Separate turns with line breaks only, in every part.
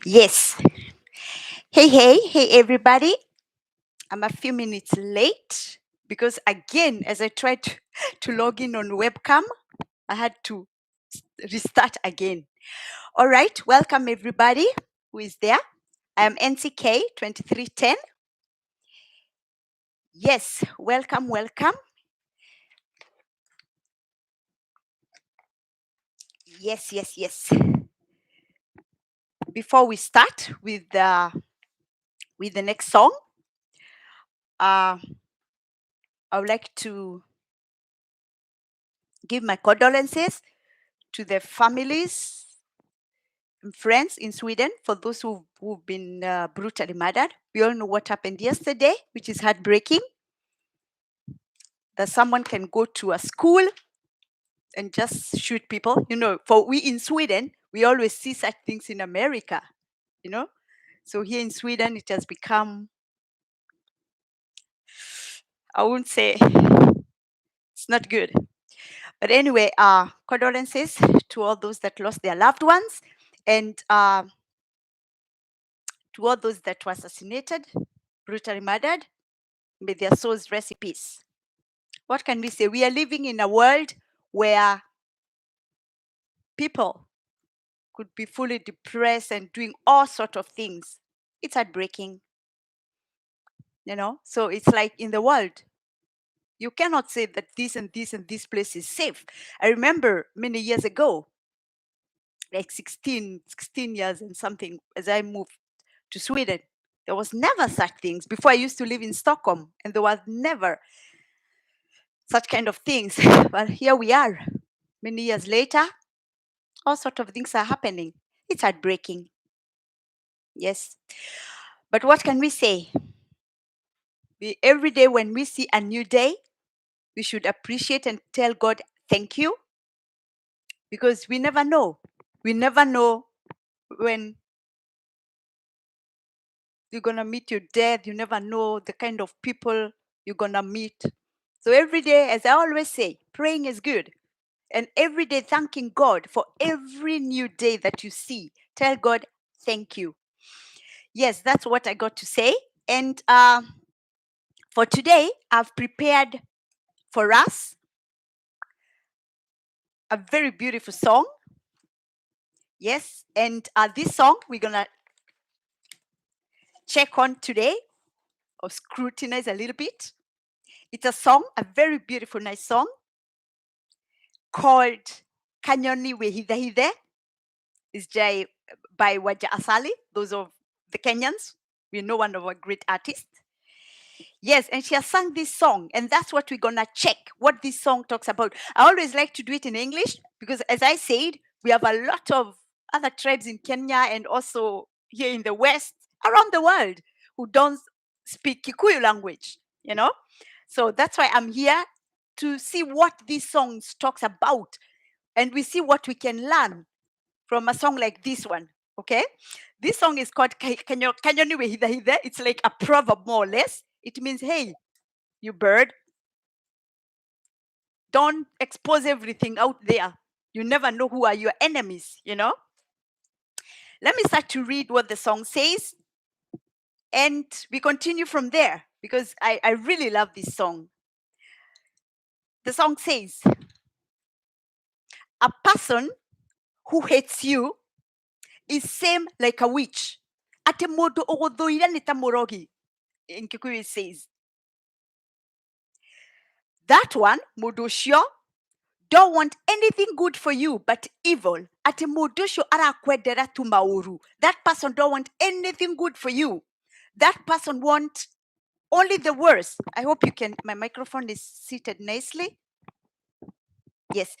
Yes. Hey, everybody. I'm a few minutes late because, again, as I tried to log in on webcam, I had to restart again. All right. Welcome, everybody who is there. I am NCK 2310. Yes. Welcome. Yes. Before we start with the next song, I would like to give my condolences to the families and friends in Sweden for those who've been brutally murdered. We all know what happened yesterday, which is heartbreaking. That someone can go to a school and just shoot people. For we in Sweden, we always see such things in America, you know. So here in Sweden, it has become, I won't say it's not good. But anyway, condolences to all those that lost their loved ones and to all those that were assassinated, brutally murdered. May their souls rest in peace. What can we say? We are living in a world where people could be fully depressed and doing all sorts of things. It's heartbreaking, So it's like in the world, you cannot say that this and this and this place is safe. I remember many years ago, like 16 years and something, as I moved to Sweden, there was never such things. Before I used to live in Stockholm, and there was never such kind of things. But here we are, many years later, all sorts of things are happening. It's heartbreaking. Yes. But what can we say? Every day when we see a new day, we should appreciate and tell God, thank you, because we never know. We never know when you're going to meet your death. You never know the kind of people you're going to meet. So every day, as I always say, praying is good. And every day thanking God for every new day that you see. Tell God, thank you. Yes, that's what I got to say. And for today, I've prepared for us a very beautiful song. Yes, and this song we're going to check on today or scrutinize a little bit. It's a song, a very beautiful, nice song called Kanyoni Wehidahide. It's by Waja Asali, those of the Kenyans. We know one of our great artists. Yes, and she has sung this song, and that's what we're gonna check what this song talks about. I always like to do it in English because, as I said, we have a lot of other tribes in Kenya and also here in the West, around the world, who don't speak Kikuyu language, So that's why I'm here to see what this song talks about, and we see what we can learn from a song like this one. Okay, this song is called Kanyoni Hida Hida. It's like a proverb, more or less. It means, hey, you bird, don't expose everything out there. You never know who are your enemies, Let me start to read what the song says, and we continue from there because I really love this song. The song says, a person who hates you is same like a witch. Ate modo ogodhoira ni ta morogi. In Kikuyu it says, that one, Modoshio, don't want anything good for you but evil. Ati Modosho arakwedera tu mauru. That person don't want anything good for you. That person want only the worst. I hope you can, my microphone is seated nicely. Yes.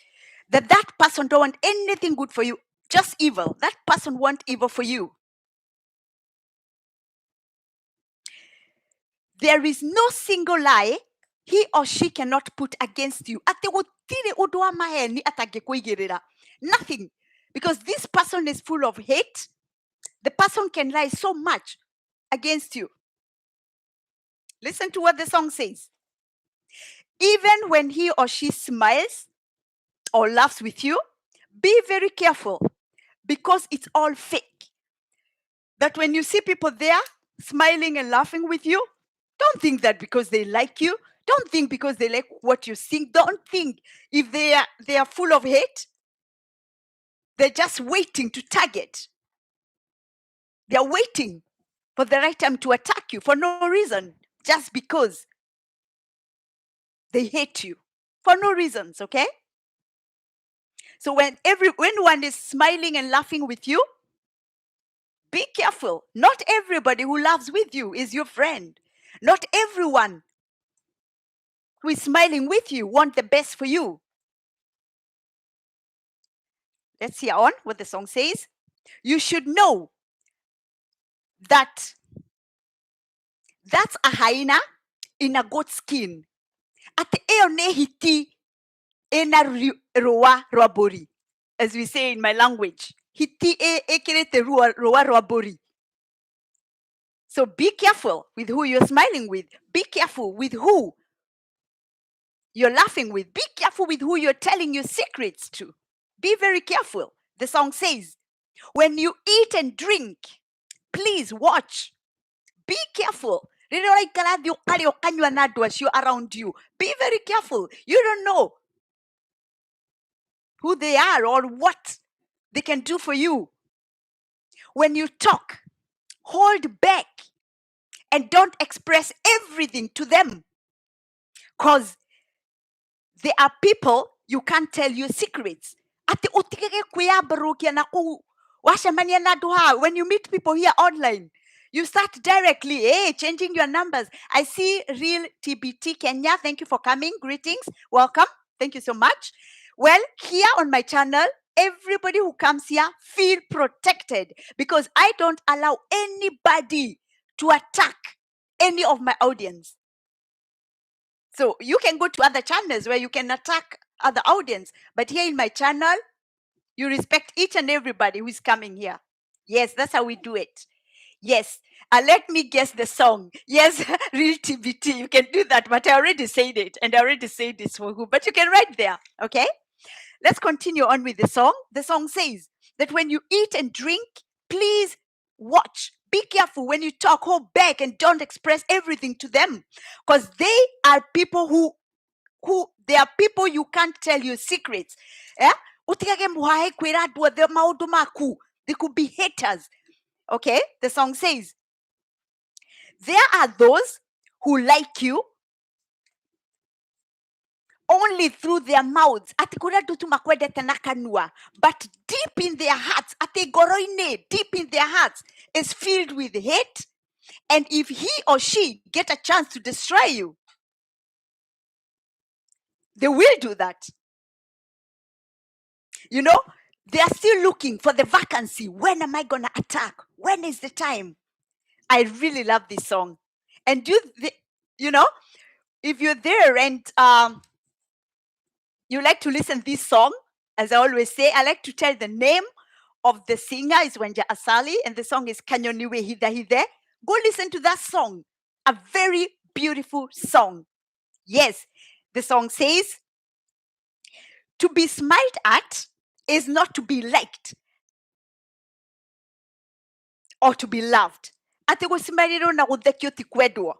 That person don't want anything good for you, just evil. That person want evil for you. There is no single lie he or she cannot put against you. Nothing. Because this person is full of hate. The person can lie so much against you. Listen to what the song says. Even when he or she smiles or laughs with you, be very careful because it's all fake. that when you see people there smiling and laughing with you, don't think that because they like you. Don't think because they like what you sing. Don't think if they are full of hate. They're just waiting to target. They're waiting for the right time to attack you for no reason, just because they hate you for no reasons, okay? So when one is smiling and laughing with you, be careful. Not everybody who laughs with you is your friend. Not everyone who is smiling with you want the best for you. Let's hear on what the song says. You should know that that's a hyena in a goat skin. Ate eo ne hiti ena roa roabori, as we say in my language. Hiti ekerete roa roabori. So be careful with who you're smiling with. Be careful with who you're laughing with. Be careful with who you're telling your secrets to. Be very careful. The song says, when you eat and drink, please watch. Be careful. You're around you. Be very careful. You don't know who they are or what they can do for you. When you talk, hold back and don't express everything to them, because there are people you can't tell your secrets. When you meet people here online, you start directly, changing your numbers. I see Real TBT Kenya. Thank you for coming. Greetings. Welcome. Thank you so much. Well, here on my channel, everybody who comes here feel protected, because I don't allow anybody to attack any of my audience. So you can go to other channels where you can attack other audience, but here in my channel, you respect each and everybody who is coming here. Yes, that's how we do it. Yes. Let me guess the song. Yes, Real TBT. You can do that, but I already said it, and I already said this for who. But you can write there, okay? Let's continue on with the song. The song says that when you eat and drink, please watch. Be careful when you talk, hold back and don't express everything to them, because they are people who they are people you can't tell your secrets. Yeah? They could be haters. Okay? The song says, there are those who like you only through their mouths. But deep in their hearts, deep in their hearts, is filled with hate. And if he or she get a chance to destroy you, they will do that. You know, they are still looking for the vacancy. When am I going to attack? When is the time? I really love this song. And you know, if you're there and you like to listen to this song, as I always say, I like to tell the name of the singer is Wanja Asali, and the song is Kanyoniwe Hida Hide. Go listen to that song. A very beautiful song. Yes, the song says, to be smiled at is not to be liked or to be loved. Ate gusimariro na guthekio ti kwendwo.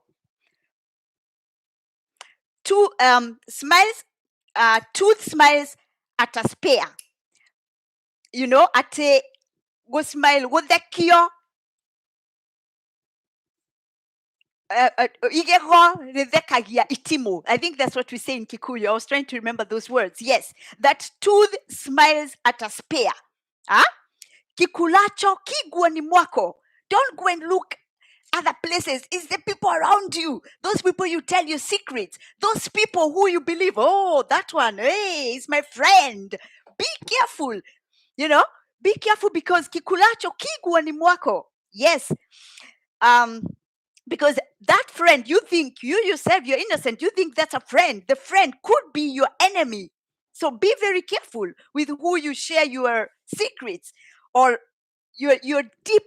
Tooth smiles at a spare. You know, ate go smile guthekio itimo. I think that's what we say in Kikuyu. I was trying to remember those words. Yes, that tooth smiles at a spare. Huh? Kikulacho kiguani mwako. Don't go and look other places. It's the people around you. Those people you tell your secrets. Those people who you believe, oh, that one, hey, is my friend. Be careful. You know, be careful, because kikulacho kiguani mwako. Yes. Because that friend, you think you yourself, you're innocent. You think that's a friend. The friend could be your enemy. So be very careful with who you share your secrets or your deep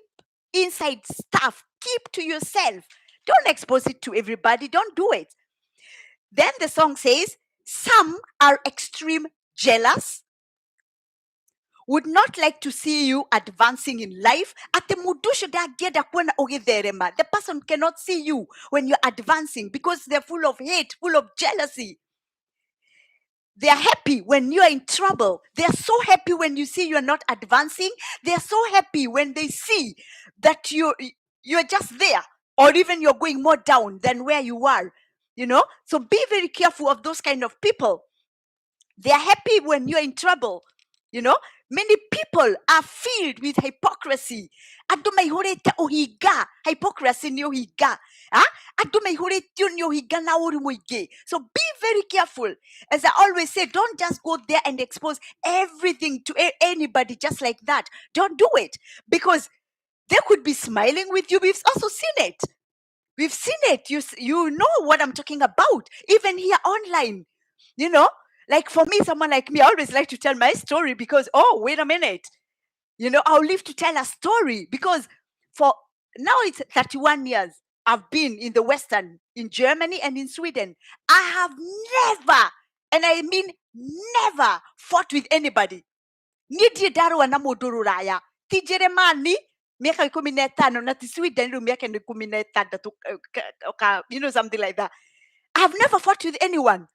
inside stuff. Keep to yourself. Don't expose it to everybody. Don't do it. Then the song says, some are extreme jealous, would not like to see you advancing in life. The person cannot see you when you're advancing because they're full of hate, full of jealousy. They are happy when you are in trouble. They are so happy when you see you are not advancing. They are so happy when they see that you're just there, or even you're going more down than where you are. So be very careful of those kind of people. They are happy when you're in trouble. Many people are filled with hypocrisy. Andũ maihũrĩte ũhinga. Hypocrisy nĩ ũhinga. Andũ maihũrĩtio nĩ ũhinga na ũru mũingĩ. So be very careful. As I always say, don't just go there and expose everything to anybody just like that. Don't do it, because they could be smiling with you. We've also seen it. We've seen it. You know what I'm talking about. Even here online, like for me, someone like me, I always like to tell my story because, oh, wait a minute. I'll live to tell a story because for now it's 31 years I've been in the Western, in Germany and in Sweden. I have never, and I mean never, fought with anybody. Nidie darwa na mũndũ rũraya. Ti Jeremani, miaka 15 na ti Sweden rĩu miaka 16, something like that. I've never fought with anyone.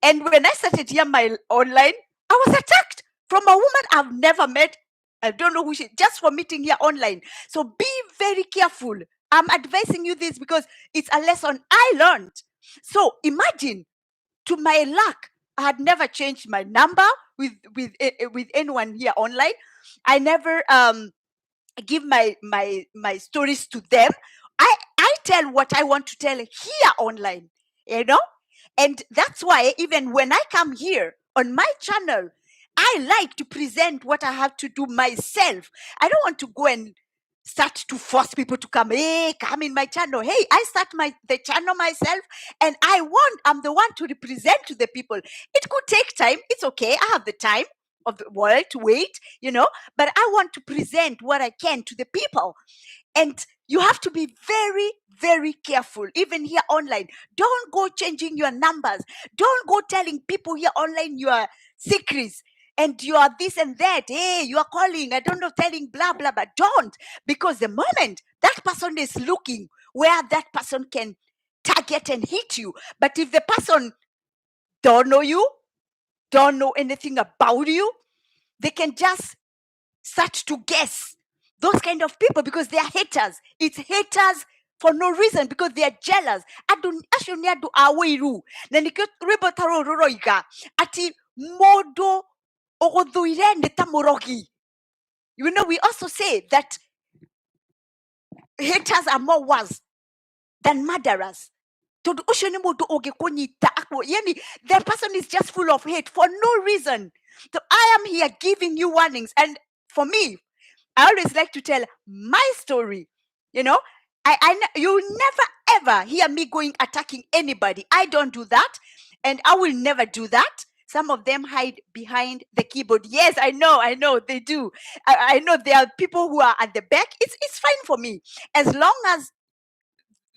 And when I started here my online, I was attacked from a woman I've never met. I don't know who she, just for meeting here online. So be very careful. I'm advising you this because it's a lesson I learned. So imagine, to my luck, I had never changed my number with anyone here online. I never give my stories to them. I tell what I want to tell here online, and that's why even when I come here on my channel, I like to present what I have to do myself. I don't want to go and start to force people to come in my channel. Hey, I start the channel myself, and I'm the one to represent to the people. It could take time. It's okay. I have the time of the world to wait, but I want to present what I can to the people. And you have to be very, very careful, even here online. Don't go changing your numbers. Don't go telling people here online your secrets and you are this and that. Hey, you are calling, I don't know, telling blah, blah, blah. Don't. Because the moment that person is looking where that person can target and hit you. But if the person don't know you, don't know anything about you, they can just start to guess. Those kind of people, because they are haters. It's haters for no reason, because they are jealous. Ashuniadu aweiru. Nanikribo taro roroiga. Ati modo ogoduire netamorogi. We also say that haters are more worse than murderers. The person is just full of hate for no reason. So I am here giving you warnings. And for me, I always like to tell my story. You never ever hear me going attacking anybody. I don't do that, and I will never do that. Some of them hide behind the keyboard. Yes, I know they do. I know there are people who are at the back. It's fine for me as long as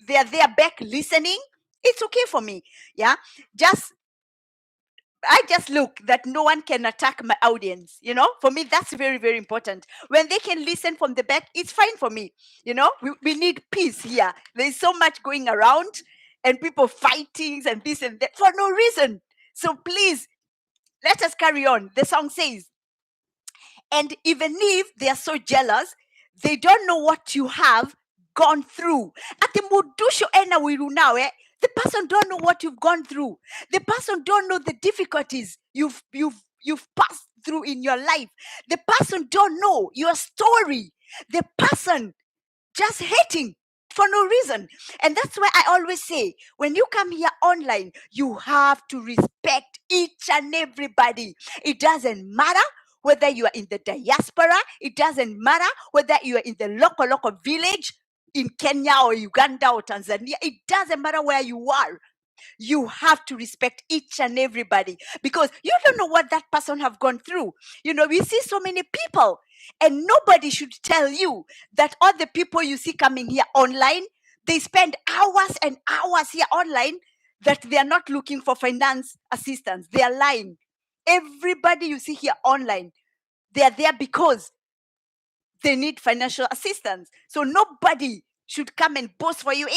they are there back listening. It's okay for me. Yeah, I just look that no one can attack my audience. For me, that's very, very important. When they can listen from the back, it's fine for me. We need peace here. There's so much going around and people fighting and this and that for no reason. So please, let us carry on. The song says, and even if they are so jealous, they don't know what you have gone through. The person don't know what you've gone through. The person don't know the difficulties you've passed through in your life. The person don't know your story. The person just hating for no reason. And that's why I always say, when you come here online, you have to respect each and everybody. It doesn't matter whether you are in the diaspora. It doesn't matter whether you are in the local village in Kenya or Uganda or Tanzania. It doesn't matter where you are. You have to respect each and everybody, because you don't know what that person have gone through. We see so many people, and nobody should tell you that all the people you see coming here online, they spend hours and hours here online, that they are not looking for finance assistance. They are lying. Everybody you see here online, They are there because they need financial assistance. So nobody should come and boast for you.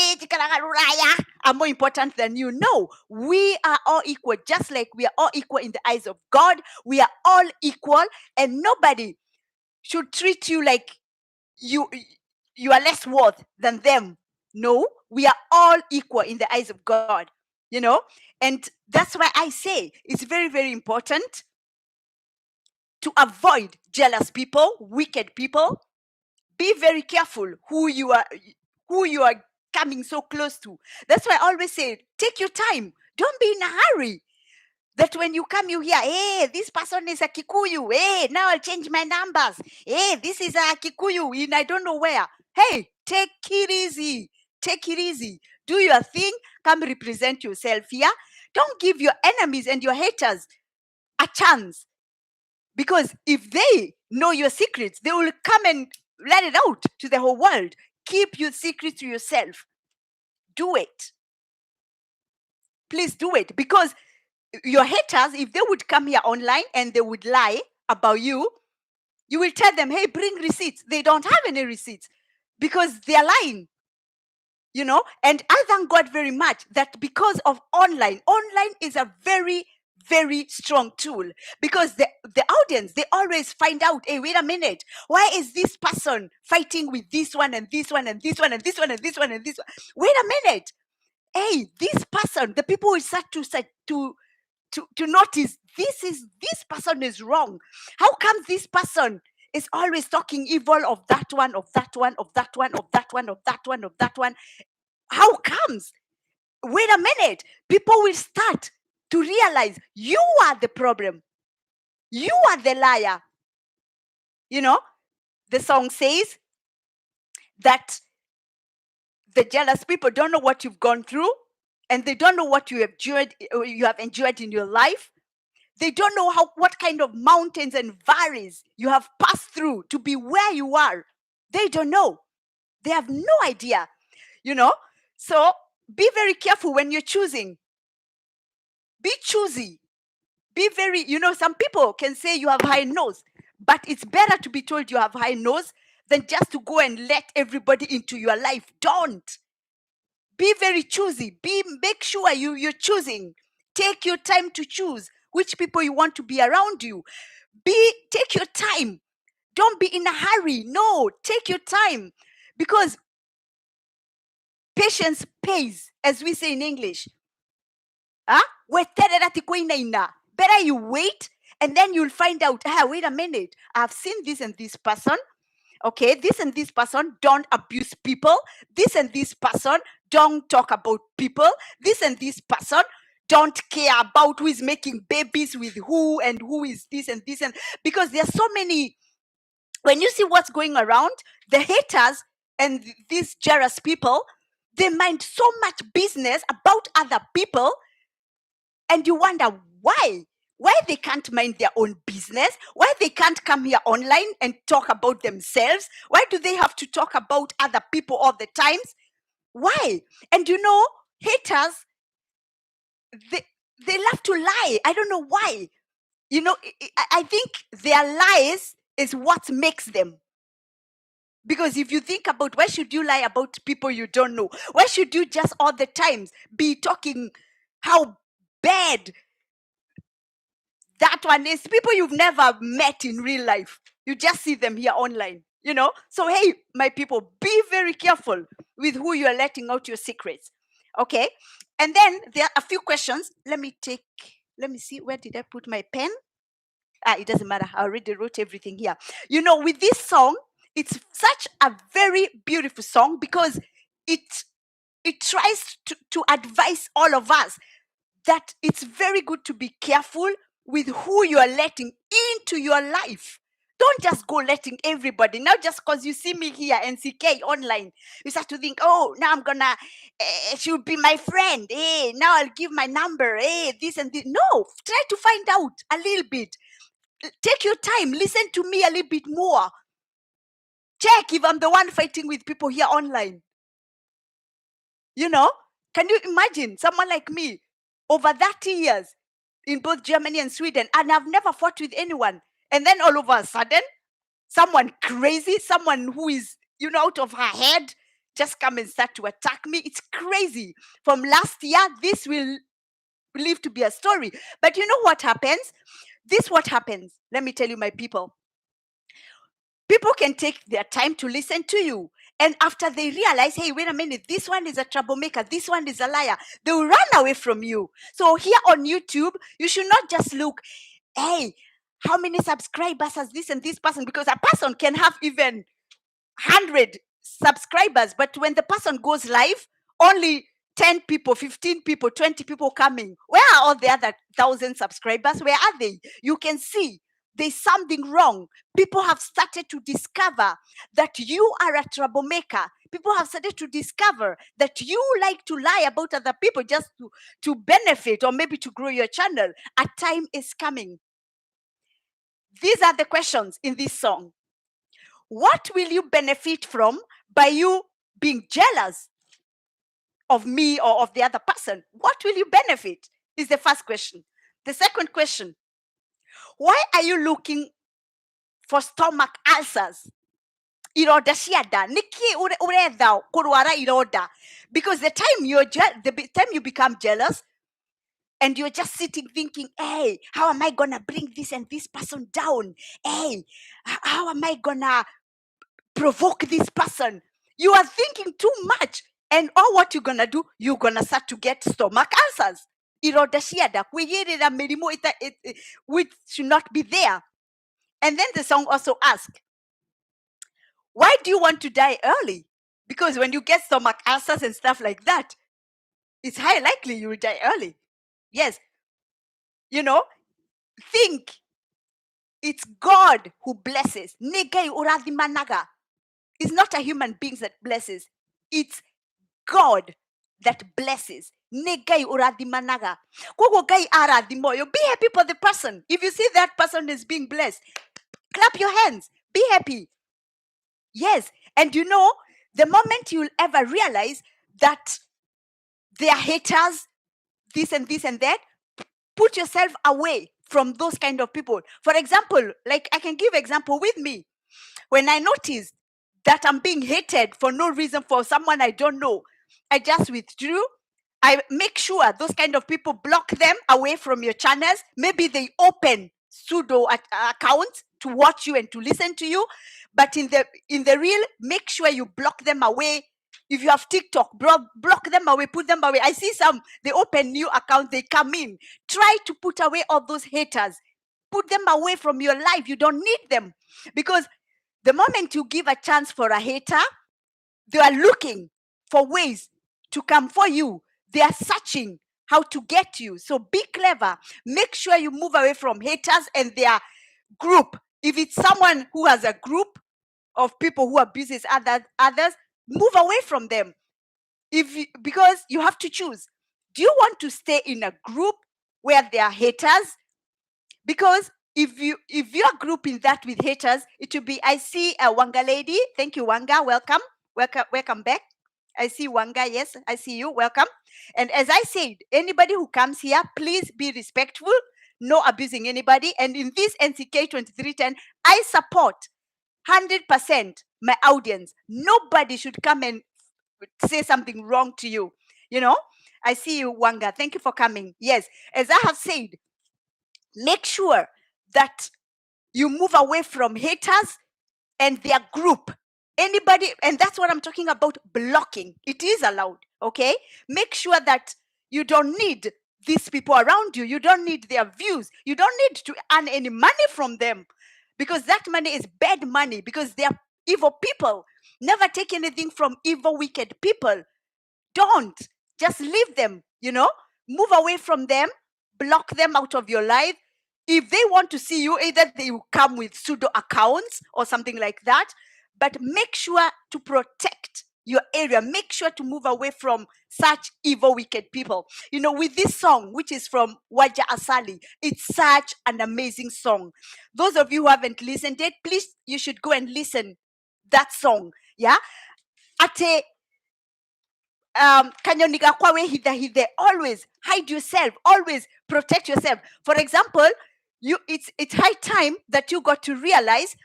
I'm more important than you. No, we are all equal, just like we are all equal in the eyes of God. We are all equal, and nobody should treat you like you you are less worth than them. No, we are all equal in the eyes of God. You know, and that's why I say it's very, very important to avoid jealous people, wicked people. Be very careful who you are coming so close to. That's why I always say, take your time. Don't be in a hurry. That when you come, you hear, hey, this person is a Kikuyu. Hey, now I'll change my numbers. Hey, this is a Kikuyu in I don't know where. Hey, take it easy. Take it easy. Do your thing. Come represent yourself here. Don't give your enemies and your haters a chance. Because if they know your secrets, they will come and let it out to the whole world. Keep your secret to yourself. Do it. Please do it. Because your haters, if they would come here online and they would lie about you, you will tell them, hey, bring receipts. They don't have any receipts because they are lying. You know, and I thank God very much that because of online is a very, very strong tool, because the audience, they always find out, hey, wait a minute, why is this person fighting with this one and this one and this one and this one and this one and this one? Wait a minute. Hey, this person, the people will start to notice this person is wrong. How come this person is always talking evil of that one, of that one, of that one, of that one, of that one, of that one? How comes? Wait a minute. People will start to realize you are the problem. You are the liar. You know, the song says that the jealous people don't know what you've gone through, and they don't know what you have enjoyed in your life. They don't know what kind of mountains and valleys you have passed through to be where you are. They don't know. They have no idea, you know. So be very careful when you're choosing. Be choosy. Be very, some people can say you have high nose, but it's better to be told you have high nose than just to go and let everybody into your life. Don't. Be very choosy. Make sure you're choosing. Take your time to choose which people you want to be around you. Take your time. Don't be in a hurry. No, take your time, because patience pays, as we say in English. Better you wait, and then you'll find out, wait a minute, I've seen this and this person. Okay, this and this person don't abuse people. This and this person don't talk about people. This and this person don't care about who is making babies with who and who is this and this. And because there are so many, when you see what's going around, the haters and these jealous people, they mind so much business about other people, and you wonder why they can't mind their own business, why they can't come here online and talk about themselves, why do they have to talk about other people all the times? Why? And haters, they love to lie. I don't know why. I think their lies is what makes them. Because if you think about, why should you lie about people you don't know? Why should you just all the times be talking how bad that one is? People you've never met in real life. You just see them here online, So, hey, my people, be very careful with who you are letting out your secrets. Okay? And then there are a few questions. Let me see, where did I put my pen? It doesn't matter. I already wrote everything here. With this song, it's such a very beautiful song, because it tries to advise all of us that it's very good to be careful with who you are letting into your life. Don't just go letting everybody. Now, just because you see me here, NCK online, you start to think, oh, now I'm gonna, she'll be my friend. Hey, now I'll give my number. Hey, this and this. No, try to find out a little bit. Take your time. Listen to me a little bit more. Check if I'm the one fighting with people here online. Can you imagine someone like me over 30 years in both Germany and Sweden, and I've never fought with anyone? And then all of a sudden, someone crazy, someone who is, out of her head, just come and start to attack me. It's crazy. From last year, this will live to be a story. But you know what happens? What happens. Let me tell you, my people. People can take their time to listen to you. And after they realize, hey, wait a minute, this one is a troublemaker, this one is a liar, they will run away from you. So here on YouTube, you should not just look, hey, how many subscribers has this and this person? Because a person can have even 100 subscribers, but when the person goes live, only 10 people, 15 people, 20 people coming. Where are all the other 1,000 subscribers? Where are they? You can see there's something wrong. People have started to discover that you are a troublemaker. People have started to discover that you like to lie about other people just to benefit or maybe to grow your channel. A time is coming. These are the questions in this song. What will you benefit from by you being jealous of me or of the other person? What will you benefit? Is the first question. The second question, why are you looking for stomach ulcers? Iroda ciada. Niki uretha kurwara iroda. Because the time you become jealous, and you're just sitting thinking, hey, how am I gonna bring this and this person down? Hey, how am I gonna provoke this person? You are thinking too much. And all what you're gonna do, you're gonna start to get stomach ulcers. Which should not be there. And then the song also asks, why do you want to die early? Because when you get stomach ulcers and stuff like that, it's highly likely you will die early. Yes. Think it's God who blesses. It's not a human being that blesses. It's God that blesses. Be happy for the person. If you see that person is being blessed, clap your hands. Be happy. Yes. And the moment you'll ever realize that they are haters, this and this and that, put yourself away from those kind of people. For example, like I can give example with me. When I noticed that I'm being hated for no reason for someone I don't know, I just withdrew. I make sure those kind of people, block them away from your channels. Maybe they open pseudo accounts to watch you and to listen to you, but in the real, make sure you block them away. If you have TikTok, block them away, put them away. I see some, they open new accounts, they come in. Try to put away all those haters. Put them away from your life. You don't need them. Because the moment you give a chance for a hater, they are looking for ways to come for you. They are searching how to get you. So be clever. Make sure you move away from haters and their group. If it's someone who has a group of people who abuses others, move away from them. Because you have to choose. Do you want to stay in a group where there are haters? Because if you're grouping that with haters, it will be, I see a Wanga lady. Thank you, Wanga. Welcome back. I see Wanga. Yes, I see you. Welcome. And as I said, anybody who comes here, please be respectful, no abusing anybody. And in this NCK 2310, I support 100% my audience. Nobody should come and say something wrong to you. I see you, Wanga. Thank you for coming. Yes, as I have said, make sure that you move away from haters and their group. Anybody, and that's what I'm talking about, blocking. It is allowed, okay? Make sure that you don't need these people around you. You don't need their views. You don't need to earn any money from them, because that money is bad money, because they are evil people. Never take anything from evil, wicked people. Don't. Just leave them, move away from them, block them out of your life. If they want to see you, either they will come with pseudo accounts or something like that, but make sure to protect your area. Make sure to move away from such evil, wicked people. With this song, which is from Waja Asali, it's such an amazing song. Those of you who haven't listened it, please, you should go and listen that song. Yeah. Ate kanyoniga kwawe hithe, always hide yourself, always protect yourself. For example, It's high time that you got to realize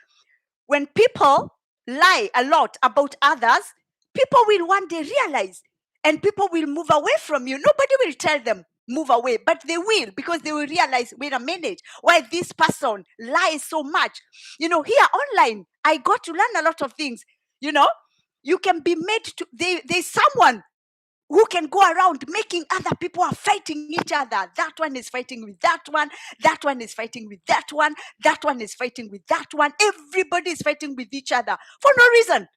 when people lie a lot about others, people will one day realize and people will move away from you. Nobody will tell them move away, but they will, because they will realize, wait a minute, why this person lies so much. Here online, I got to learn a lot of things. You can be made to, there's someone who can go around making other people are fighting each other. That one is fighting with that one. That one is fighting with that one. That one is fighting with that one. Everybody is fighting with each other for no reason.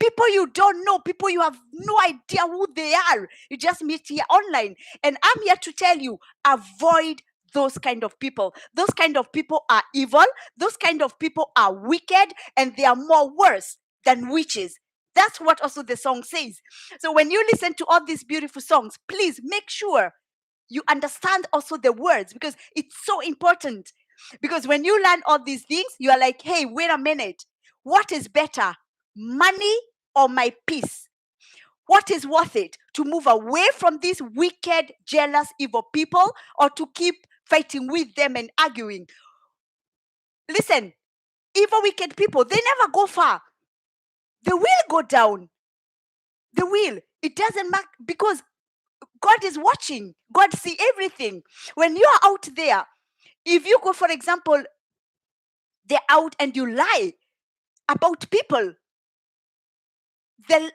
People you don't know, people you have no idea who they are. You just meet here online. And I'm here to tell you, avoid those kind of people. Those kind of people are evil. Those kind of people are wicked, and they are more worse than witches. That's what also the song says. So when you listen to all these beautiful songs, please make sure you understand also the words, because it's so important. Because when you learn all these things, you are like, hey, wait a minute. What is better, money or my peace? What is worth it? To move away from these wicked, jealous, evil people, or to keep fighting with them and arguing? Listen, evil, wicked people, they never go far. They will go down. They will. It doesn't matter, because God is watching. God sees everything. When you are out there, if you go, for example, they're out and you lie about people, the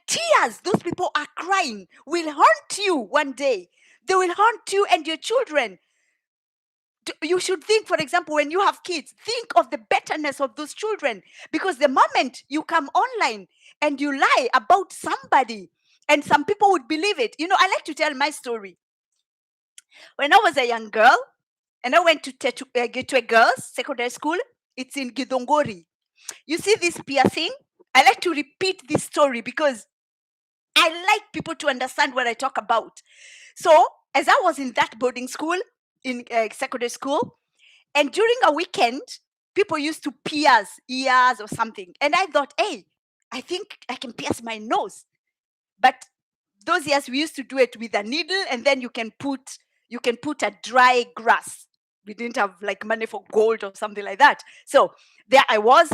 tears those people are crying will haunt you one day. They will haunt you and your children. You should think, for example, when you have kids, think of the betterness of those children, because the moment you come online and you lie about somebody, and some people would believe it. I like to tell my story. When I was a young girl, and I went to Gateway Girls Secondary School, it's in Githongori. You see this piercing? I like to repeat this story because I like people to understand what I talk about. So, as I was in that boarding school, in secondary school, and during a weekend, people used to pierce ears or something. And I thought, hey, I think I can pierce my nose. But those years we used to do it with a needle, and then you can put a dry grass. We didn't have like money for gold or something like that. So there I was.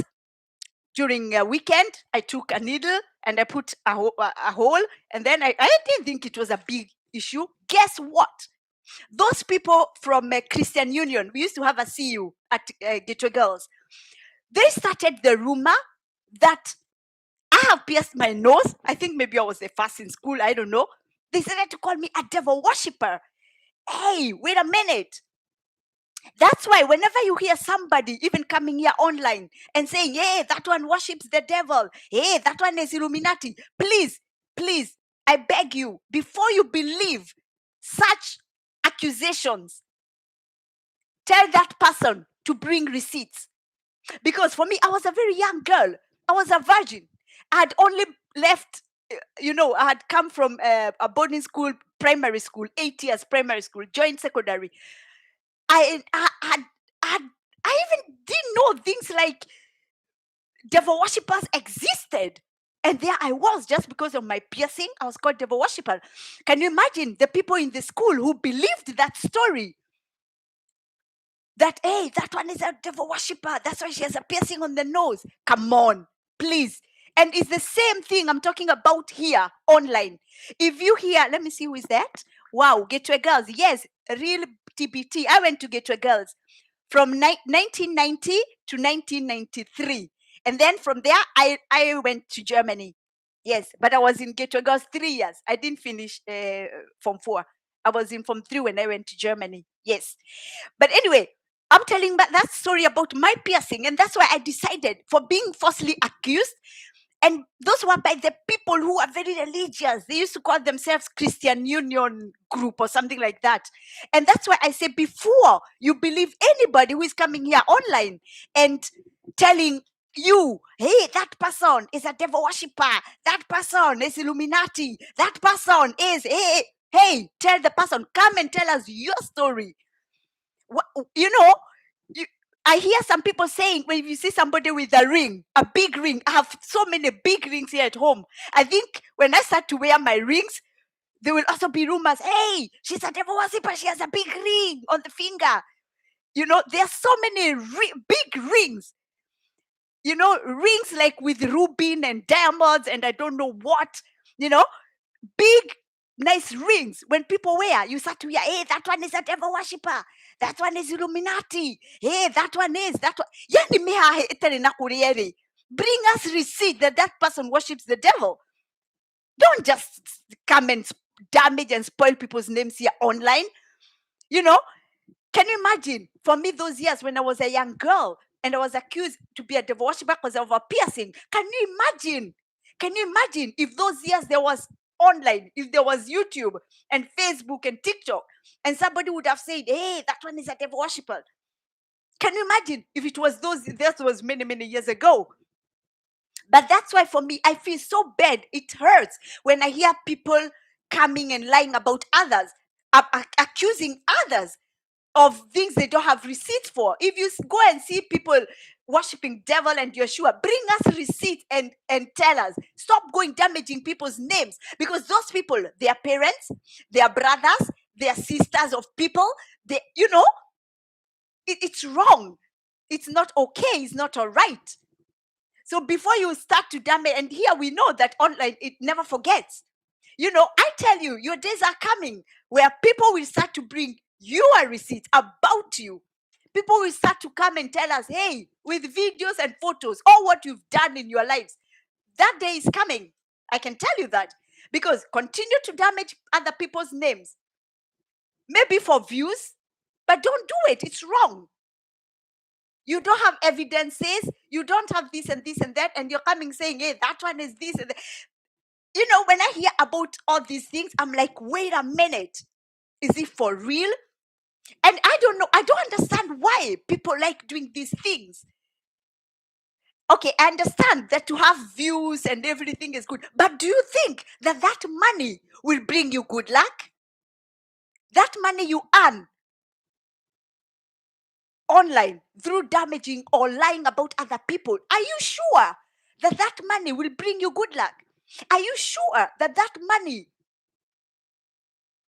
During a weekend, I took a needle and I put a hole, and then I didn't think it was a big issue. Guess what? Those people from Christian Union, we used to have a CU at Gateway Girls. They started the rumor that I have pierced my nose. I think maybe I was the first in school. I don't know. They started to call me a devil worshipper. Hey, wait a minute. That's why whenever you hear somebody even coming here online and saying, hey, that one worships the devil, hey, that one is Illuminati, please, I beg you, before you believe such accusations, tell that person to bring receipts. Because for me, I was a very young girl. I was a virgin. I had only left, I had come from a boarding school, primary school, 8 years primary school, joined secondary. I even didn't know things like devil worshippers existed. And there I was, just because of my piercing, I was called devil worshipper. Can you imagine the people in the school who believed that story? That, hey, that one is a devil worshipper. That's why she has a piercing on the nose. Come on, please. And it's the same thing I'm talking about here online. If you hear, let me see, who is that? Wow, Gateway Girls. Yes, real TBT. I went to Gateway Girls from 1990 to 1993. And then from there, I went to Germany. Yes, but I was in Gateway Girls 3 years. I didn't finish Form 4. I was in Form 3 when I went to Germany. Yes. But anyway, I'm telling that story about my piercing. And that's why I decided, for being falsely accused, and those were by the people who are very religious. They used to call themselves Christian Union Group or something like that. And that's why I say, before you believe anybody who is coming here online and telling you, hey, that person is a devil worshipper, that person is Illuminati, that person is, hey, tell the person, come and tell us your story. I hear some people saying, when you see somebody with a ring, a big ring, I have so many big rings here at home. I think when I start to wear my rings, there will also be rumors, hey, she's a devil worshipper, she has a big ring on the finger. There are so many big rings, rings like with ruby and diamonds and I don't know what, big, nice rings. When people wear, you start to hear, hey, that one is a devil worshipper. That one is Illuminati. Hey, that one is, that one. Yani meha heteri na kurieri. Bring us receipt that that person worships the devil. Don't just come and damage and spoil people's names here online. Can you imagine? For me, those years when I was a young girl and I was accused to be a devil worshiper because of a piercing. Can you imagine? Can you imagine if those years there was online, if there was YouTube and Facebook and TikTok, and somebody would have said, hey, that one is a devil worshiper? Can you imagine if it was that was many, many years ago? But that's why for me, I feel so bad. It hurts when I hear people coming and lying about others, accusing others of things they don't have receipts for. If you go and see people worshiping devil and you're sure, bring us receipt and tell us. Stop going damaging people's names, because those people, their parents, their brothers, their sisters of people, it's wrong. It's not okay. It's not all right. So before you start to damage, and here we know that online, it never forgets. I tell you, your days are coming where people will start to bring you a receipt about you. People will start to come and tell us, hey, with videos and photos, all what you've done in your lives. That day is coming. I can tell you that. Because continue to damage other people's names. Maybe for views, but don't do it. It's wrong. You don't have evidences. You don't have this and this and that. And you're coming saying, hey, that one is this and that. When I hear about all these things, I'm like, wait a minute. Is it for real? And I don't know. I don't understand why people like doing these things. Okay, I understand that to have views and everything is good. But do you think that that money will bring you good luck? That money you earn online through damaging or lying about other people, are you sure that that money will bring you good luck? Are you sure that that money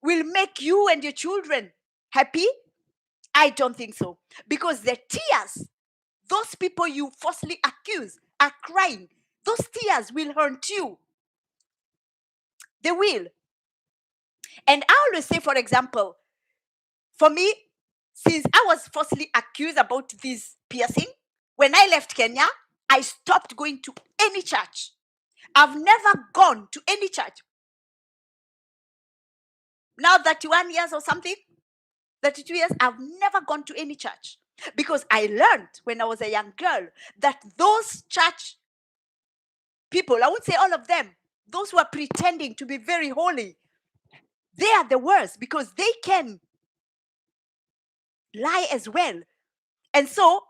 will make you and your children happy? I don't think so. Because the tears those people you falsely accuse are crying, those tears will haunt you. They will. And I always say, for example, for me, since I was falsely accused about this piercing, when I left Kenya, I stopped going to any church. I've never gone to any church. Now 31 years or something, 32 years, I've never gone to any church. Because I learned when I was a young girl that those church people, I won't say all of them, those who are pretending to be very holy, they are the worst, because they can lie as well. And so,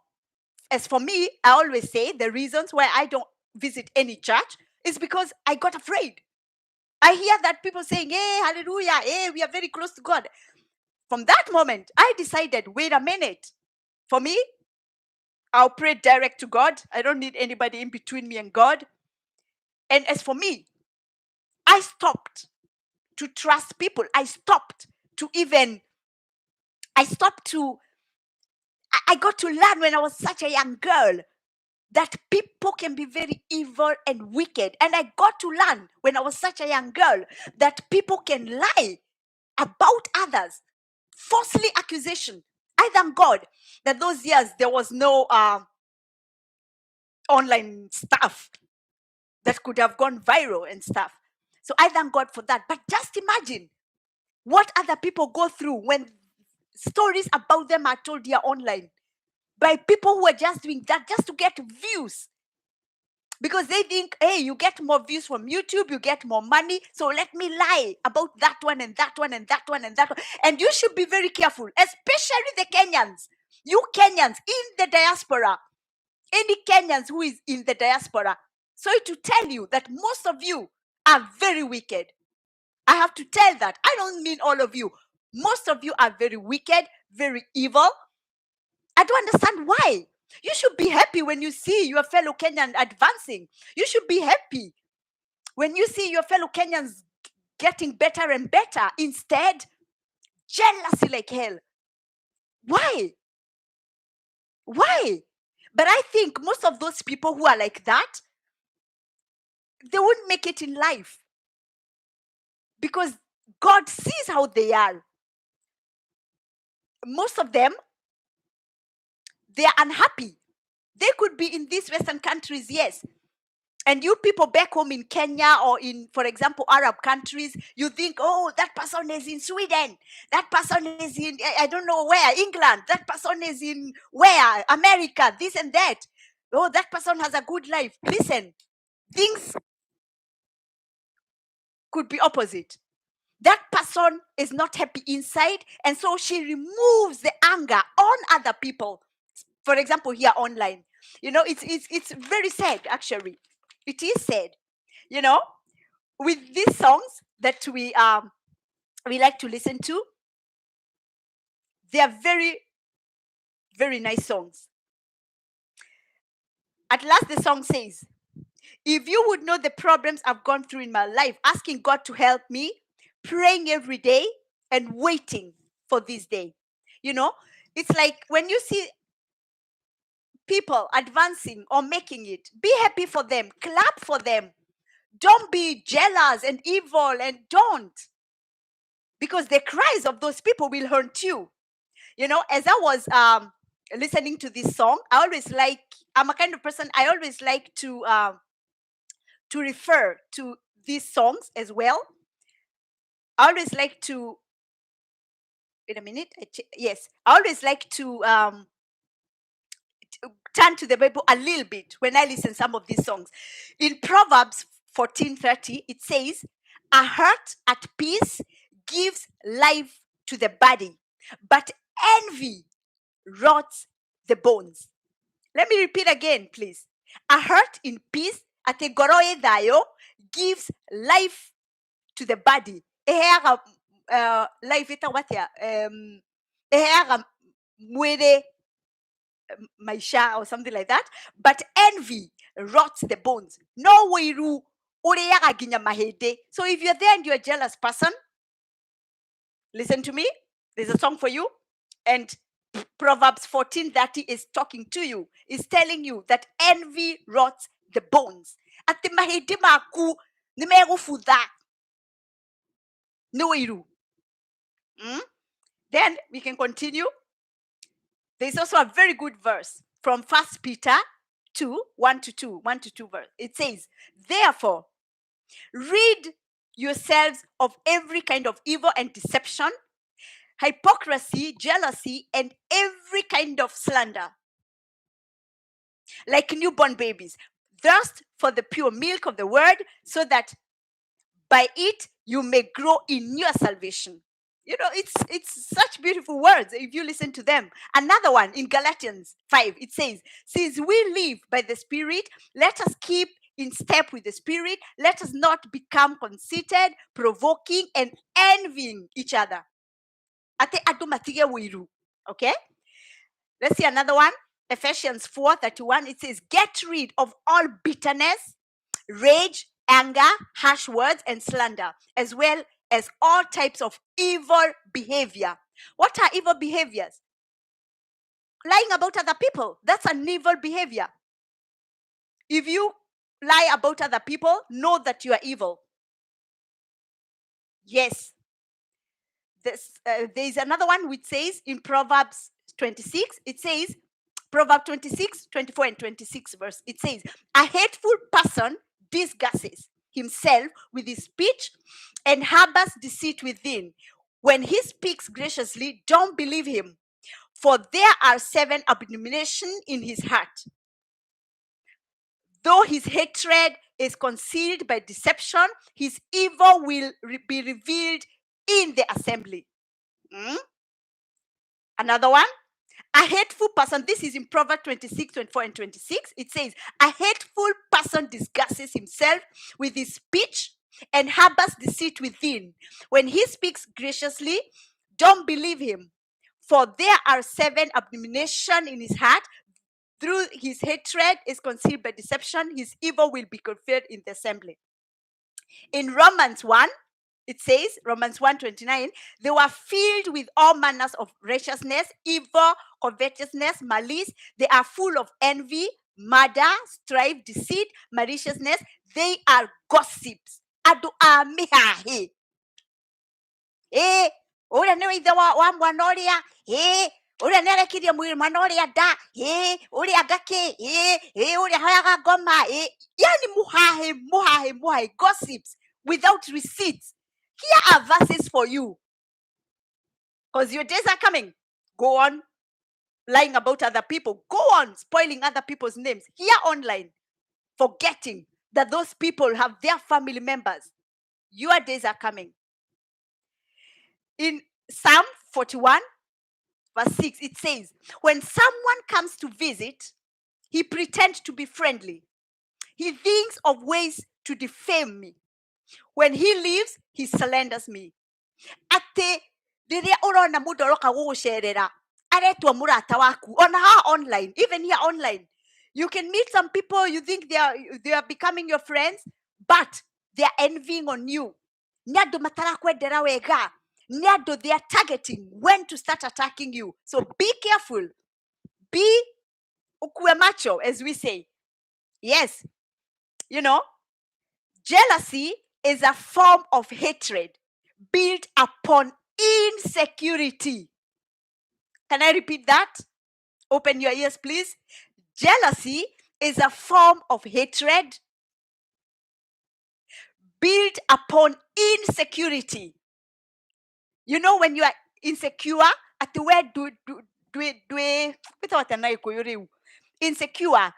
as for me, I always say the reasons why I don't visit any church is because I got afraid. I hear that people saying, hey, hallelujah, hey, we are very close to God. From that moment, I decided, wait a minute. For me, I'll pray direct to God. I don't need anybody in between me and God. And as for me, I stopped to trust people. I stopped to I got to learn when I was such a young girl that people can be very evil and wicked. And I got to learn when I was such a young girl that people can lie about others, falsely accusation. I thank God that those years there was no online stuff that could have gone viral and stuff. So I thank God for that. But just imagine what other people go through when stories about them are told here online by people who are just doing that just to get views. Because they think, hey, you get more views from YouTube, you get more money, so let me lie about that one and that one and that one and that one. And you should be very careful, especially the Kenyans. You Kenyans in the diaspora, any Kenyans who is in the diaspora. So to tell you that most of you are very wicked. I have to tell that. I don't mean all of you. Most of you are very wicked, very evil. I don't understand why. You should be happy when you see your fellow Kenyan advancing. You should be happy when you see your fellow Kenyans getting better and better. Instead, jealousy like hell. Why? Why? But I think most of those people who are like that, they wouldn't make it in life because God sees how they are. Most of them, they are unhappy. They could be in these Western countries, yes. And you people back home in Kenya or in, for example, Arab countries, you think, oh, that person is in Sweden. That person is in, I don't know where, England. That person is in where, America, this and that. Oh, that person has a good life. Listen, things could be opposite. That person is not happy inside, and so she removes the anger on other people. For example, here online, it's very sad. Actually, it is sad. With these songs that we like to listen to, they are very, very nice songs. At last, the song says, if you would know the problems I've gone through in my life, asking God to help me, praying every day, and waiting for this day. It's like when you see people advancing or making it, be happy for them, clap for them. Don't be jealous and evil, and don't. Because the cries of those people will haunt you. As I was listening to this song, I'm a kind of person, I always like to refer to these songs as well. I always like to, wait a minute, yes, I always like to turn to the Bible a little bit when I listen some of these songs. In Proverbs 14:30, it says, a heart at peace gives life to the body, but envy rots the bones. Let me repeat again, please. A heart in peace, ate goroe dayo, gives life to the body. Life ita watia. Muere maisha or something like that. But envy rots the bones. No weiru ureyaga ginya mahede. So if you're there and you're a jealous person, listen to me. There's a song for you. And Proverbs 14:30 is talking to you, is telling you that envy rots the bones. At the mahede maku nimerufuda. No iru. Then we can continue. There's also a very good verse from 1 Peter 2, 1 to 2 verse. It says, therefore, rid yourselves of every kind of evil and deception, hypocrisy, jealousy, and every kind of slander. Like newborn babies, thirst for the pure milk of the word, so that by it you may grow in your salvation. It's such beautiful words if you listen to them. Another one in Galatians 5, it says, since we live by the Spirit, let us keep in step with the Spirit. Let us not become conceited, provoking, and envying each other. Okay? Let's see another one. Ephesians 4:31. It says, get rid of all bitterness, rage, anger, harsh words, and slander, as well as all types of evil behavior. What are evil behaviors? Lying about other people. That's an evil behavior. If you lie about other people, know that you are evil. Yes. There is another one which says in Proverbs 26, it says, Proverbs 26, 24, and 26 verse, it says, a hateful person disgusts himself with his speech and harbors deceit within. When he speaks graciously, don't believe him, for there are 7 abominations in his heart. Though his hatred is concealed by deception, his evil will be revealed in the assembly. Another one. A hateful person, this is in Proverbs 26, 24, and 26. It says, a hateful person disgusts himself with his speech and harbors deceit within. When he speaks graciously, don't believe him, for there are 7 abominations in his heart. Through his hatred is concealed by deception, his evil will be conferred in the assembly. In Romans 1, It says, Romans 1:29, they were filled with all manners of righteousness, evil, covetousness, malice. They are full of envy, murder, strife, deceit, maliciousness. They are gossips. Adu amihahi. Ura nä ithe wa mwana å rä a å rä a nä arekirie mwä mwana å rä a nda å rä a ngakĩ å rä a hoyaga ngoma yani muhahe gossips without receipts. Here are verses for you, because your days are coming. Go on lying about other people. Go on spoiling other people's names here online, forgetting that those people have their family members. Your days are coming. In Psalm 41, verse 6, it says, when someone comes to visit, he pretends to be friendly. He thinks of ways to defame me. When he leaves, he slanders me. Ate riria urona mundu aroka gugucerera aretwa murata waku ona ha online, even here online. You can meet some people, you think they are becoming your friends, but they are envying on you. Nyado matarakwendera wega. Nyado, they are targeting when to start attacking you. So be careful. Be ukwe macho, as we say. Yes. You know, jealousy is a form of hatred built upon insecurity. Can I repeat that? Open your ears, please. Jealousy is a form of hatred built upon insecurity. You know, when you are insecure, at where insecure,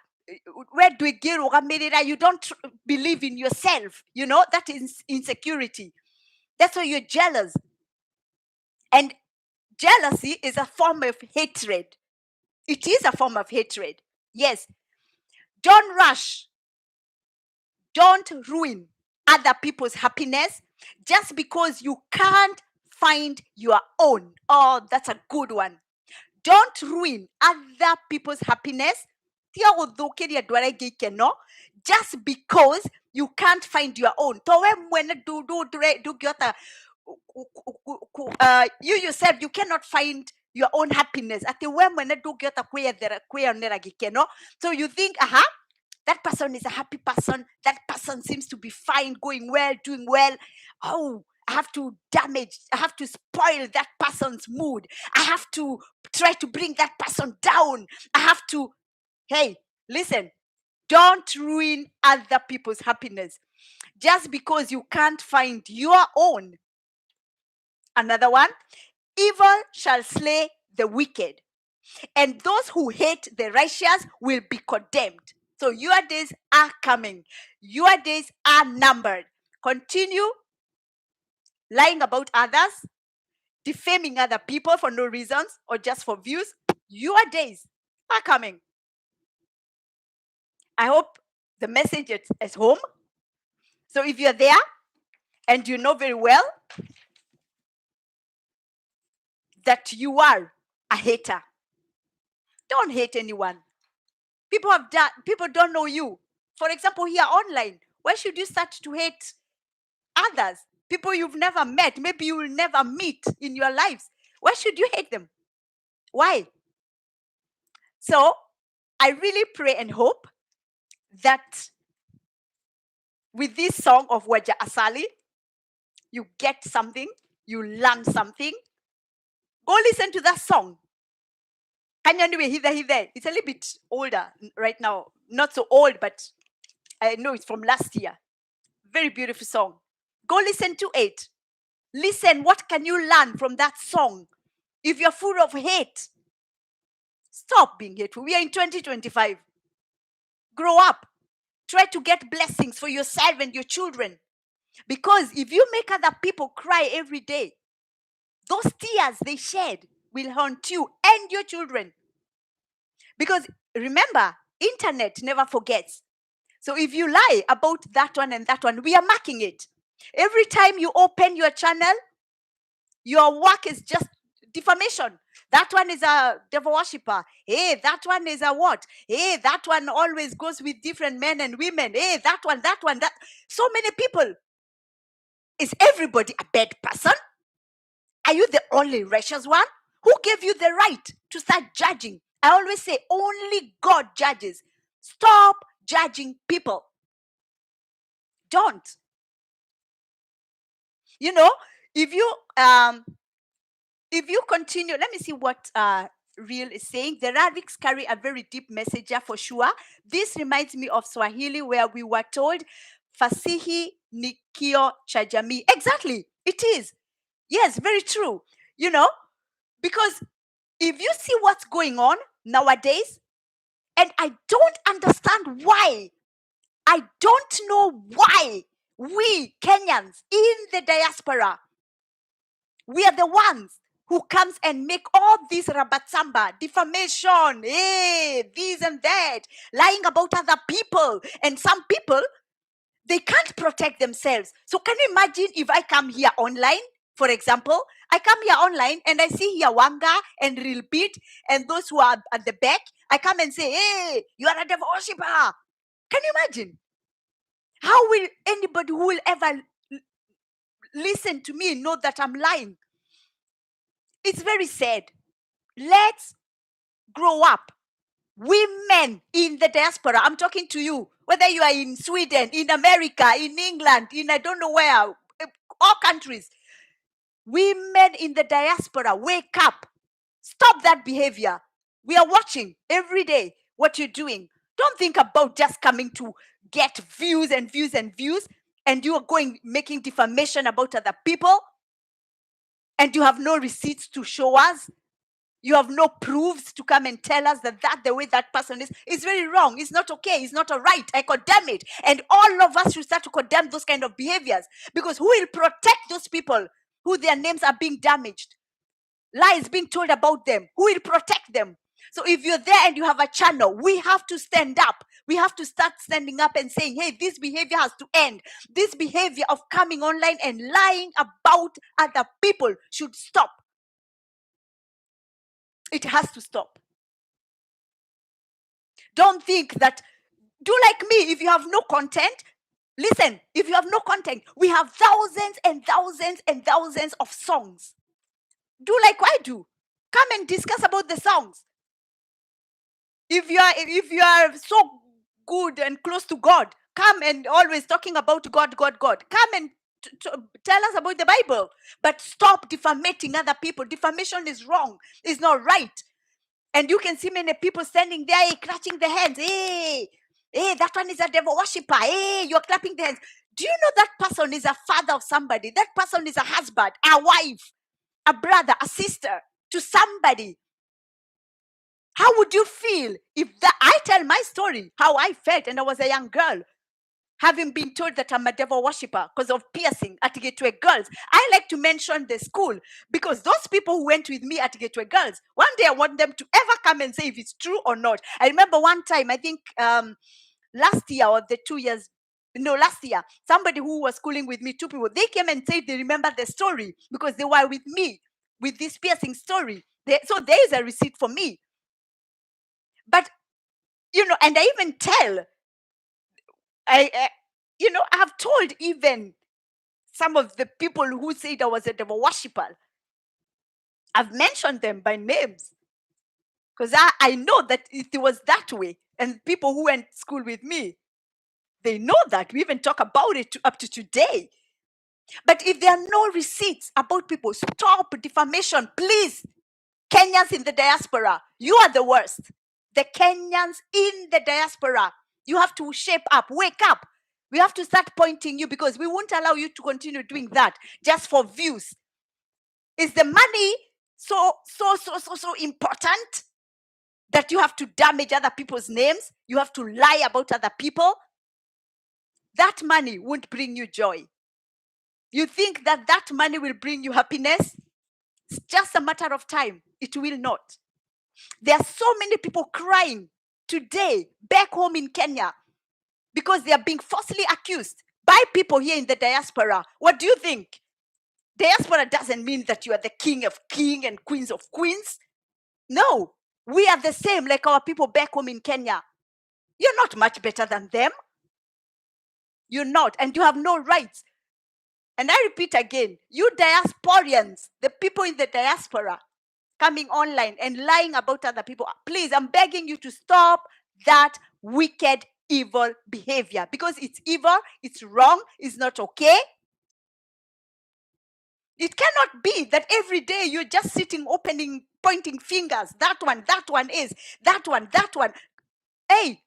where do you don't believe in yourself? You know, that is insecurity. That's why you're jealous. And jealousy is a form of hatred. It is a form of hatred. Yes. Don't rush. Don't ruin other people's happiness just because you can't find your own. Oh, that's a good one. Don't ruin other people's happiness just because you can't find your own. You yourself, you cannot find your own happiness. So you think, that person is a happy person. That person seems to be fine, going well, doing well. Oh, I have to spoil that person's mood. I have to try to bring that person down. Hey, listen, don't ruin other people's happiness just because you can't find your own. Another one, evil shall slay the wicked, and those who hate the righteous will be condemned. So your days are coming. Your days are numbered. Continue lying about others, defaming other people for no reasons or just for views. Your days are coming. I hope the message is home. So if you're there and you know very well that you are a hater, don't hate anyone. People don't know you. For example, here online, why should you start to hate others? People you've never met, maybe you will never meet in your lives. Why should you hate them? Why? So I really pray and hope that with this song of Waja Asali, you get something, you learn something. Go listen to that song. It's a little bit older right now. Not so old, but I know it's from last year. Very beautiful song. Go listen to it. Listen, what can you learn from that song? If you're full of hate, stop being hateful. We are in 2025. Grow up. Try to get blessings for yourself and your children. Because if you make other people cry every day, those tears they shed will haunt you and your children. Because remember, internet never forgets. So if you lie about that one and that one, we are marking it. Every time you open your channel, your work is just defamation. That one is a devil worshipper. Hey, that one is a what? Hey, that one always goes with different men and women. Hey, that one, that. So many people. Is everybody a bad person? Are you the only righteous one? Who gave you the right to start judging? I always say only God judges. Stop judging people. Don't. You know, if you continue, let me see what Real is saying. The lyrics carry a very deep message here for sure. This reminds me of Swahili, where we were told fasihi ni kio cha jamii. Exactly, it is. Yes, very true. You know, because if you see what's going on nowadays, and I don't understand why, I don't know why we Kenyans in the diaspora, we are the ones who comes and make all this rabatsamba, defamation, this and that, lying about other people. And some people, they can't protect themselves. So can you imagine if I come here online, for example, I come here online and I see here Wanga and Real Beat and those who are at the back, I come and say, hey, you are a devil worshipper. Can you imagine? How will anybody who will ever listen to me know that I'm lying? It's very sad. Let's grow up. Women in the diaspora, I'm talking to you, whether you are in Sweden, in America, in England, in I don't know where, all countries. Women in the diaspora, wake up. Stop that behavior. We are watching every day what you're doing. Don't think about just coming to get views and views and views, and you are going making defamation about other people, and you have no receipts to show us. You have no proofs to come and tell us that the way that person is very wrong. It's not okay. It's not all right. I condemn it. And all of us should start to condemn those kind of behaviors, because who will protect those people who their names are being damaged? Lies being told about them. Who will protect them? So if you're there and you have a channel, we have to stand up. We have to start standing up and saying, hey, this behavior has to end. This behavior of coming online and lying about other people should stop. It has to stop. Don't think that, do like me, if you have no content, listen, if you have no content, we have thousands and thousands and thousands of songs. Do like I do. Come and discuss about the songs. If you are so good and close to God, come and always talking about God, God, God. Come and tell us about the Bible. But stop defamating other people. Defamation is wrong. It's not right. And you can see many people standing there, clutching their hands. Hey, that one is a devil worshipper. Hey, you're clapping their hands. Do you know that person is a father of somebody? That person is a husband, a wife, a brother, a sister to somebody. How would you feel if I tell my story, how I felt, and I was a young girl, having been told that I'm a devil worshipper because of piercing at Gateway Girls. I like to mention the school, because those people who went with me at Gateway Girls, one day I want them to ever come and say if it's true or not. I remember one time, I think last year or the 2 years, no, last year, somebody who was schooling with me, two people, they came and said they remember the story because they were with me with this piercing story. So there is a receipt for me. But, and I even tell, I have told even some of the people who said I was a devil worshipper. I've mentioned them by names because I know that it was that way. And people who went to school with me, they know that. We even talk about it up to today. But if there are no receipts about people, stop defamation, please. Kenyans in the diaspora, you are the worst. The Kenyans in the diaspora, you have to shape up, wake up. We have to start pointing you, because we won't allow you to continue doing that just for views. Is the money so important that you have to damage other people's names? You have to lie about other people? That money won't bring you joy. You think that money will bring you happiness? It's just a matter of time. It will not. There are so many people crying today back home in Kenya because they are being falsely accused by people here in the diaspora. What do you think? Diaspora doesn't mean that you are the king of kings and queens of queens. No, we are the same like our people back home in Kenya. You're not much better than them. You're not, and you have no rights. And I repeat again, you diasporians, the people in the diaspora coming online and lying about other people, please, I'm begging you to stop that wicked, evil behavior, because it's evil, it's wrong, it's not okay. It cannot be that every day you're just sitting, opening, pointing fingers. That one is, that one. Hey,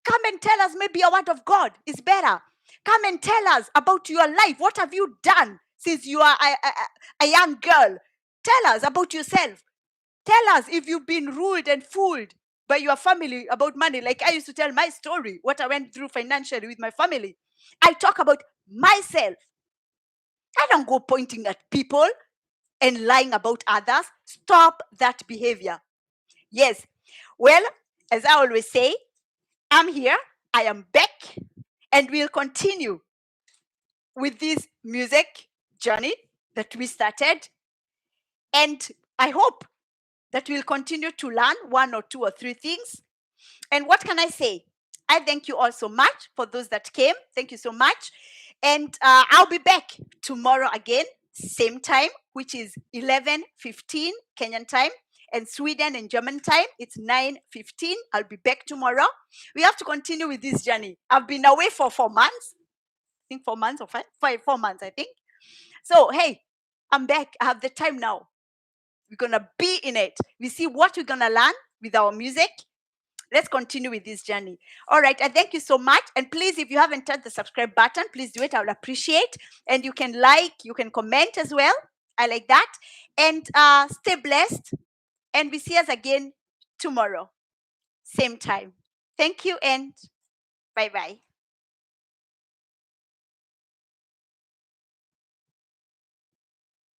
come and tell us, maybe a word of God is better. Come and tell us about your life. What have you done since you are a young girl? Tell us about yourself. Tell us if you've been ruled and fooled by your family about money. Like I used to tell my story, what I went through financially with my family. I talk about myself. I don't go pointing at people and lying about others. Stop that behavior. Yes. Well, as I always say, I'm here. I am back. And we'll continue with this music journey that we started. And I hope that we'll continue to learn one or two or three things. And what can I say? I thank you all so much for those that came. Thank you so much. And I'll be back tomorrow again, same time, which is 11:15 Kenyan time. And Sweden and German time, it's 9:15. I'll be back tomorrow. We have to continue with this journey. I've been away for 4 months. I think 4 months or 4 months, I think. So, hey, I'm back. I have the time now. We're going to be in it. We see what we're going to learn with our music. Let's continue with this journey. All right. I thank you so much. And please, if you haven't touched the subscribe button, please do it. I would appreciate. And you can like, you can comment as well. I like that. And stay blessed. And we see us again tomorrow. Same time. Thank you and bye-bye.